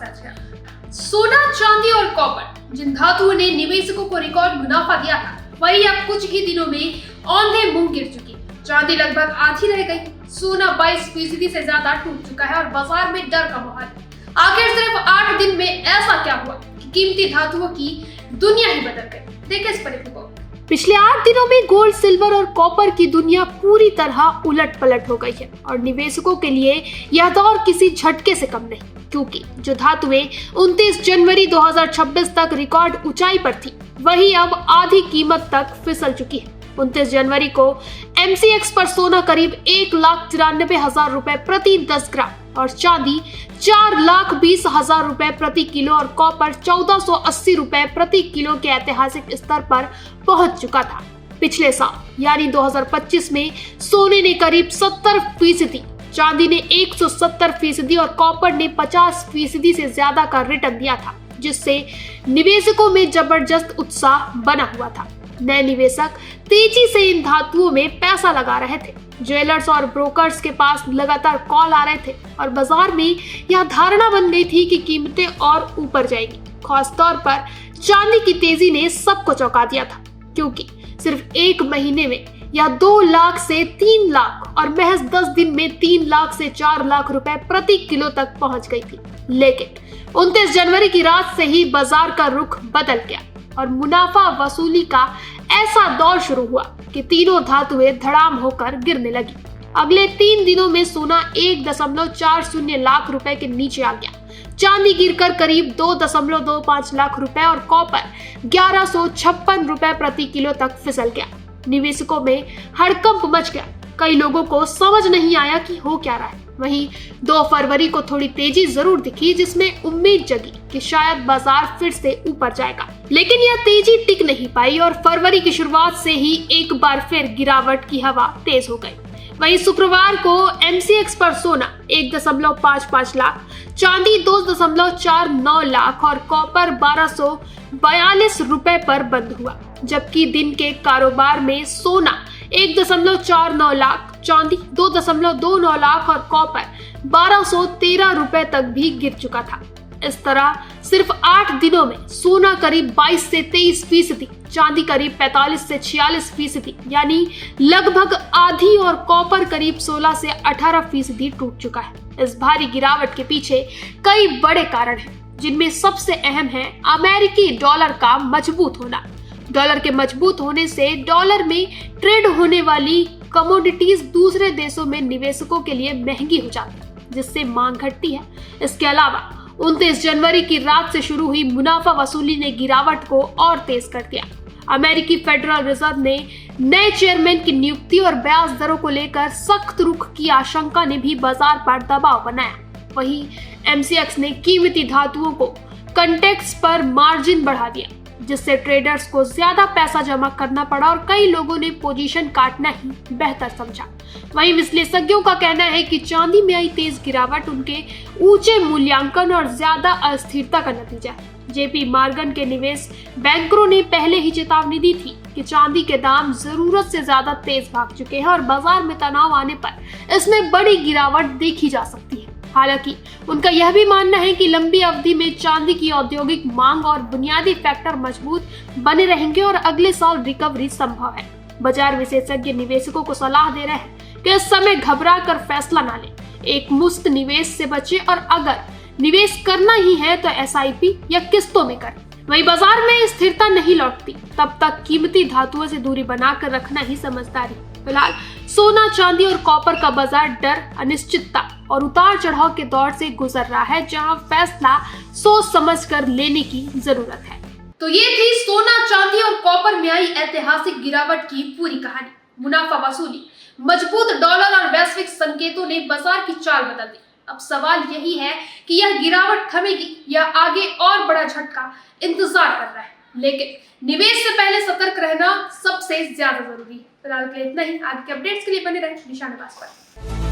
सच है। सोना, चांदी और कॉपर, जिन धातुओं ने निवेशकों को रिकॉर्ड मुनाफा दिया था, वही अब कुछ ही दिनों में औंधे मुंह गिर चुकी। चांदी लगभग आधी रह गई, सोना 22% से ज्यादा टूट चुका है और बाजार में डर का माहौल। आखिर सिर्फ 8 दिन में ऐसा क्या हुआ कि कीमती धातुओं की दुनिया ही बदल गई? देखें इस पर रिपोर्ट। पिछले 8 दिनों में गोल्ड, सिल्वर और कॉपर की दुनिया पूरी तरह उलट पलट हो गई है और निवेशकों के लिए यह दौर किसी झटके से कम नहीं, क्योंकि जो धातुएं 29 जनवरी 2026 तक रिकॉर्ड ऊंचाई पर थी, वही अब आधी कीमत तक फिसल चुकी है। 29 जनवरी को MCX पर सोना करीब 1,93,000 रुपए प्रति 10 ग्राम और चांदी 4,20,000 रुपए प्रति किलो और कॉपर 1,480 रुपए प्रति किलो के ऐतिहासिक स्तर पर पहुंच चुका था। पिछले साल यानी 2025 में सोने ने करीब 70%, चांदी ने 170% और कॉपर ने 50% से ज्यादा का रिटर्न दिया था, जिससे निवेशकों में जबरदस्त उत्साह बना हुआ था। नए निवेशक तेजी से इन धातुओं में पैसा लगा रहे थे। ज्वेलर्स और ब्रोकर्स के पास लगातार कॉल आ रहे थे और बाजार में यह धारणा बन गई थी कि कीमतें और ऊपर जाएंगी। खासतौर पर चांदी की तेजी ने सबको चौंका दिया था, क्योंकि सिर्फ 1 महीने में यह 2 लाख से 3 लाख और महज 10 दिन में 3 लाख से 4 लाख रुपए प्रति किलो तक पहुंच गई थी। लेकिन 29 जनवरी की रात से ही बाजार का रुख बदल गया और मुनाफा वसूली का ऐसा दौर शुरू हुआ कि तीनों धातुएं धड़ाम होकर गिरने लगी। अगले 3 दिनों में सोना 1.40 लाख रुपए के नीचे आ गया, चांदी गिरकर करीब 2.25 लाख रुपए और कॉपर 1156 रुपए प्रति किलो तक फिसल गया। निवेशकों में हड़कंप मच गया। कई लोगों को समझ नहीं आया कि हो क्या रहा है। वहीं 2 फरवरी को थोड़ी तेजी जरूर दिखी, जिसमें उम्मीद जगी कि शायद बाजार फिर से ऊपर जाएगा, लेकिन यह तेजी टिक नहीं पाई और फरवरी की शुरुआत से ही एक बार फिर गिरावट की हवा तेज हो गई। वहीं शुक्रवार को MCX पर सोना 1.55 लाख, चांदी 2.49 लाख और कॉपर 1242 रुपए पर बंद हुआ, जबकि दिन के कारोबार में सोना 1.49 लाख, चांदी 2.29 लाख और कॉपर 1213 रुपए तक भी गिर चुका था। इस तरह सिर्फ 8 दिनों में सोना करीब 22 से 23%, चांदी करीब 45 से 46%, यानी लगभग आधी और कॉपर करीब 16 से 18% टूट चुका है। इस भारी गिरावट के पीछे कई बड़े कारण हैं, जिनमें सबसे अहम है अमेरिकी डॉलर का मजबूत होना। डॉलर के मजबूत होने से डॉलर में ट्रेड होने वाली कमोडिटीज दूसरे देशों में निवेशकों के लिए महंगी हो जाती है, जिससे मांग घटती है। इसके अलावा 29 जनवरी की रात से शुरू हुई मुनाफा वसूली ने गिरावट को और तेज कर दिया। अमेरिकी फेडरल रिजर्व ने नए चेयरमैन की नियुक्ति और ब्याज दरों को लेकर सख्त रुख की आशंका ने भी बाजार पर दबाव बनाया। वहीं MCX ने कीमती धातुओं को कंटेक्स पर मार्जिन बढ़ा दिया, जिससे ट्रेडर्स को ज्यादा पैसा जमा करना पड़ा और कई लोगों ने पोजीशन काटना ही बेहतर समझा। वहीं विश्लेषज्ञों का कहना है कि चांदी में आई तेज गिरावट उनके ऊंचे मूल्यांकन और ज्यादा अस्थिरता का नतीजा है। JP मॉर्गन के निवेश बैंकरों ने पहले ही चेतावनी दी थी कि चांदी के दाम जरूरत से ज्यादा तेज भाग चुके हैं और बाजार में तनाव आने पर इसमें बड़ी गिरावट देखी जा सकती है। हालांकि उनका यह भी मानना है कि लंबी अवधि में चांदी की औद्योगिक मांग और बुनियादी फैक्टर मजबूत बने रहेंगे और अगले साल रिकवरी संभव है। बाजार विशेषज्ञ निवेशकों को सलाह दे रहे हैं कि इस समय घबरा कर फैसला ना लें, एक मुफ्त निवेश से बचें और अगर निवेश करना ही है तो SIP या किस्तों में करें। वहीं बाजार में स्थिरता नहीं लौटती, तब तक कीमती धातुओं से दूरी बनाकर रखना ही समझदारी। फिलहाल सोना, चांदी और कॉपर का बाजार डर, अनिश्चितता और उतार चढ़ाव के दौर से गुजर रहा है, जहां फैसला सोच समझ कर लेने की जरूरत है। तो ये थी सोना, चांदी और कॉपर में आई ऐतिहासिक गिरावट की पूरी कहानी। मुनाफा वसूली, मजबूत डॉलर और वैश्विक संकेतों ने बाजार की चाल बदल दी। अब सवाल यही है कि यह गिरावट थमेगी या आगे और बड़ा झटका इंतजार कर रहा है। लेकिन निवेश से पहले सतर्क रहना सबसे ज्यादा जरूरी है। फिलहाल के लिए इतना ही। आगे के अपडेट्स के लिए बने रहें निशानेबाज पर।